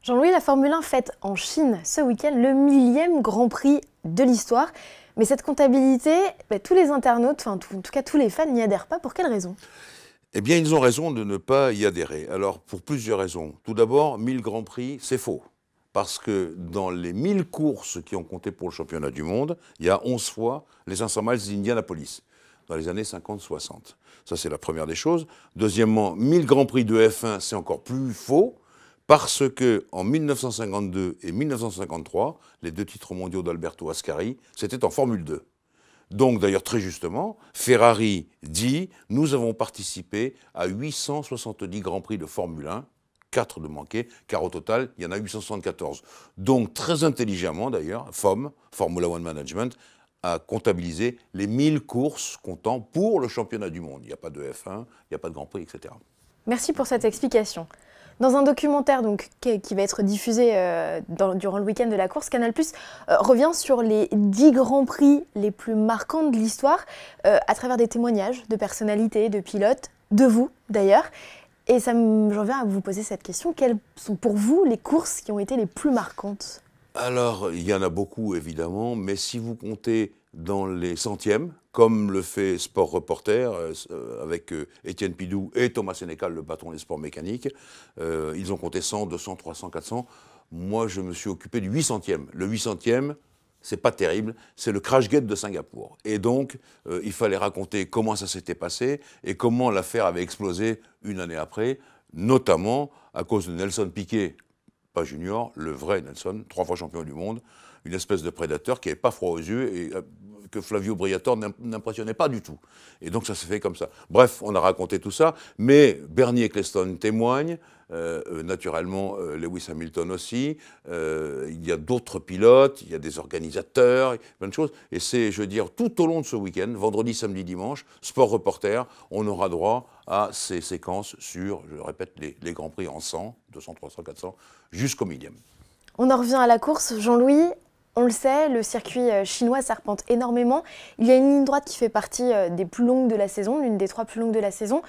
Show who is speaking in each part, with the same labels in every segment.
Speaker 1: Jean-Louis, la Formule 1 fête en Chine ce week-end le 1000e Grand Prix de l'histoire. Mais cette comptabilité, tous les internautes, en tout cas tous les fans n'y adhèrent pas. Pour quelle raison?
Speaker 2: Eh bien, ils ont raison de ne pas y adhérer. Alors, pour plusieurs raisons. Tout d'abord, 1000 Grands Prix, c'est faux. Parce que dans les 1000 courses qui ont compté pour le championnat du monde, il y a 11 fois les 500 miles d'Indianapolis, dans les années 50-60. Ça, c'est la première des choses. Deuxièmement, 1000 Grands Prix de F1, c'est encore plus faux, parce que en 1952 et 1953, les deux titres mondiaux d'Alberto Ascari, c'était en Formule 2. Donc, d'ailleurs, très justement, Ferrari dit « Nous avons participé à 870 Grands Prix de Formule 1, 4 de manqués, car au total, il y en a 874. » Donc, très intelligemment, d'ailleurs, FOM, Formula One Management, a comptabilisé les 1000 courses comptant pour le championnat du monde. Il n'y a pas de F1, il n'y a pas de Grand Prix, etc.
Speaker 1: Merci pour cette explication. Dans un documentaire qui va être diffusé durant le week-end de la course, Canal+ revient sur les 10 grands prix les plus marquants de l'histoire à travers des témoignages de personnalités, de pilotes, de vous d'ailleurs. Et j'en viens à vous poser cette question. Quelles sont pour vous les courses qui ont été les plus marquantes?
Speaker 2: Alors, il y en a beaucoup, évidemment, mais si vous comptez dans les centièmes, comme le fait Sport Reporter, avec Étienne Pidou et Thomas Sénécal, le patron des sports mécaniques, ils ont compté 100, 200, 300, 400. Moi, je me suis occupé du 800e. Le 800e, c'est pas terrible, c'est le Crashgate de Singapour. Et donc, il fallait raconter comment ça s'était passé et comment l'affaire avait explosé une année après, notamment à cause de Nelson Piquet, pas junior, le vrai Nelson, 3 fois champion du monde, une espèce de prédateur qui n'avait pas froid aux yeux et que Flavio Briatore n'impressionnait pas du tout. Et donc ça s'est fait comme ça. Bref, on a raconté tout ça, mais Bernie Ecclestone témoigne, naturellement Lewis Hamilton aussi, il y a d'autres pilotes, il y a des organisateurs, plein de choses. Et c'est, je veux dire, tout au long de ce week-end, vendredi, samedi, dimanche, Sport Reporter, on aura droit à ces séquences sur, je le répète, les Grands Prix en 100, 200, 300, 400, jusqu'au 1000e.
Speaker 1: On en revient à la course. Jean-Louis, on le sait, le circuit chinois serpente énormément. Il y a une ligne droite qui fait partie des plus longues de la saison, l'une des 3 plus longues de la saison.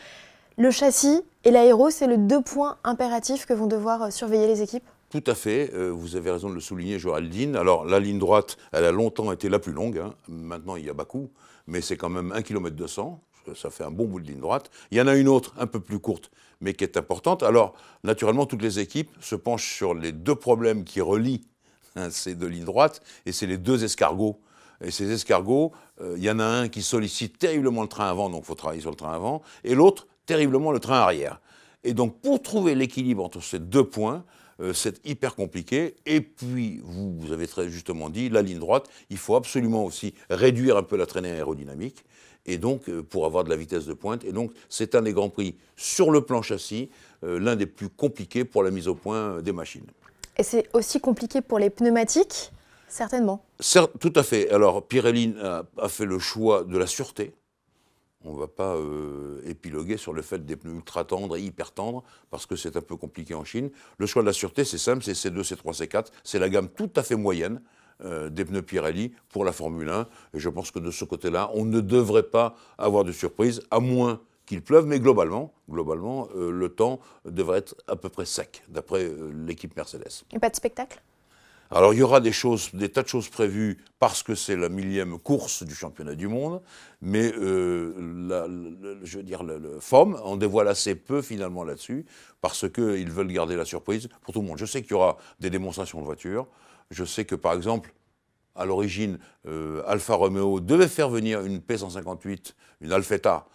Speaker 1: Le châssis et l'aéro, c'est le 2 points impératifs que vont devoir surveiller les équipes?
Speaker 2: Tout à fait, vous avez raison de le souligner, Géraldine. Alors, la ligne droite, elle a longtemps été la plus longue. Hein. Maintenant, il y a Bakou, mais c'est quand même 1 km 200. Ça fait un bon bout de ligne droite. Il y en a une autre, un peu plus courte, mais qui est importante. Alors, naturellement, toutes les équipes se penchent sur les 2 problèmes qui relient ces 2 lignes droites, et c'est les 2 escargots. Et ces escargots, il y en a un qui sollicite terriblement le train avant, donc il faut travailler sur le train avant, et l'autre, terriblement le train arrière. Et donc, pour trouver l'équilibre entre ces 2 points, c'est hyper compliqué. Et puis, vous avez très justement dit, la ligne droite, il faut absolument aussi réduire un peu la traînée aérodynamique, et donc pour avoir de la vitesse de pointe. Et donc, c'est un des grands prix sur le plan châssis, l'un des plus compliqués pour la mise au point des machines.
Speaker 1: Et c'est aussi compliqué pour les pneumatiques, certainement.
Speaker 2: Tout à fait. Alors, Pirelli a fait le choix de la sûreté. On ne va pas épiloguer sur le fait des pneus ultra tendres et hyper tendres, parce que c'est un peu compliqué en Chine. Le choix de la sûreté, c'est simple, c'est C2, C3, C4. C'est la gamme tout à fait moyenne des pneus Pirelli pour la Formule 1. Et je pense que de ce côté-là, on ne devrait pas avoir de surprise, à moins qu'il pleuve. Mais globalement, le temps devrait être à peu près sec, d'après l'équipe Mercedes.
Speaker 1: Et pas de spectacle?
Speaker 2: Alors, il y aura des tas de choses prévues parce que c'est la 1000e course du championnat du monde, mais je veux dire, le FOM en dévoile assez peu finalement là-dessus, parce qu'ils veulent garder la surprise pour tout le monde. Je sais qu'il y aura des démonstrations de voitures. Je sais que, par exemple, à l'origine, Alfa Romeo devait faire venir une P158, une Alfetta,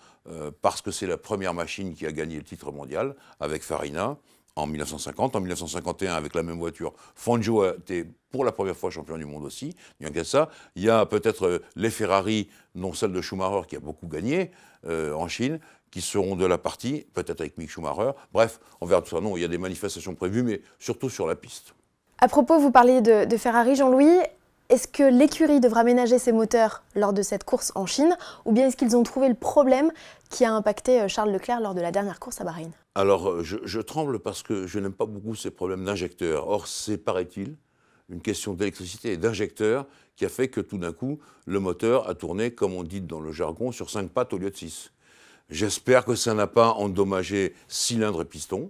Speaker 2: parce que c'est la première machine qui a gagné le titre mondial avec Farina. En 1950, en 1951, avec la même voiture, Fangio a été pour la première fois champion du monde aussi. Bien qu'à ça, il y a peut-être les Ferrari, dont celle de Schumacher qui a beaucoup gagné en Chine, qui seront de la partie, peut-être avec Mick Schumacher. Bref, on verra tout ça. Non, il y a des manifestations prévues, mais surtout sur la piste.
Speaker 1: À propos, vous parliez de Ferrari, Jean-Louis. Est-ce que l'écurie devra ménager ses moteurs lors de cette course en Chine, ou bien est-ce qu'ils ont trouvé le problème qui a impacté Charles Leclerc lors de la dernière course à Bahreïn?
Speaker 2: Alors, je tremble parce que je n'aime pas beaucoup ces problèmes d'injecteurs. Or, c'est, paraît-il, une question d'électricité et d'injecteur qui a fait que tout d'un coup, le moteur a tourné, comme on dit dans le jargon, sur 5 pattes au lieu de 6. J'espère que ça n'a pas endommagé cylindre et piston,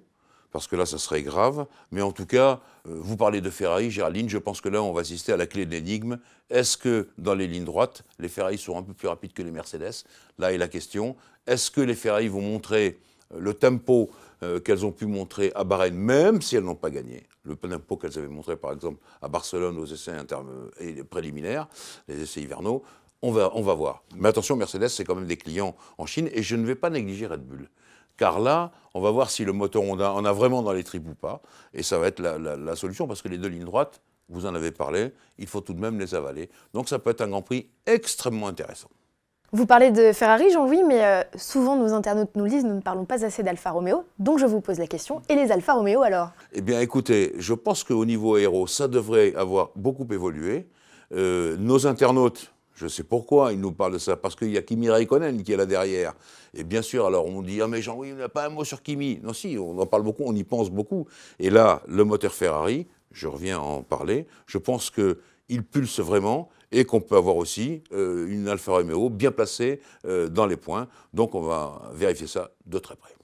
Speaker 2: parce que là, ça serait grave. Mais en tout cas, vous parlez de Ferrari, Géraldine, je pense que là, on va assister à la clé de l'énigme. Est-ce que dans les lignes droites, les Ferrari sont un peu plus rapides que les Mercedes? Là est la question. Est-ce que les Ferrari vont montrer le tempo qu'elles ont pu montrer à Bahreïn, même si elles n'ont pas gagné? Le tempo qu'elles avaient montré, par exemple, à Barcelone aux essais préliminaires, les essais hivernaux, on va voir. Mais attention, Mercedes, c'est quand même des clients en Chine, et je ne vais pas négliger Red Bull. Car là, on va voir si le moteur Honda en a vraiment dans les tripes ou pas. Et ça va être la solution, parce que les deux lignes droites, vous en avez parlé, il faut tout de même les avaler. Donc ça peut être un Grand Prix extrêmement intéressant.
Speaker 1: Vous parlez de Ferrari, Jean-Louis, mais souvent nos internautes nous le disent, nous ne parlons pas assez d'Alfa Romeo. Donc je vous pose la question, et les Alfa Romeo alors?
Speaker 2: Eh bien écoutez, je pense qu'au niveau aéro, ça devrait avoir beaucoup évolué. Nos internautes, je sais pourquoi ils nous parlent de ça, parce qu'il y a Kimi Räikkönen qui est là derrière. Et bien sûr, alors on dit « Ah mais Jean-Louis, on n'a pas un mot sur Kimi ». Non si, on en parle beaucoup, on y pense beaucoup. Et là, le moteur Ferrari, je reviens à en parler, je pense qu'il pulse vraiment et qu'on peut avoir aussi une Alfa Romeo bien placée dans les points. Donc on va vérifier ça de très près.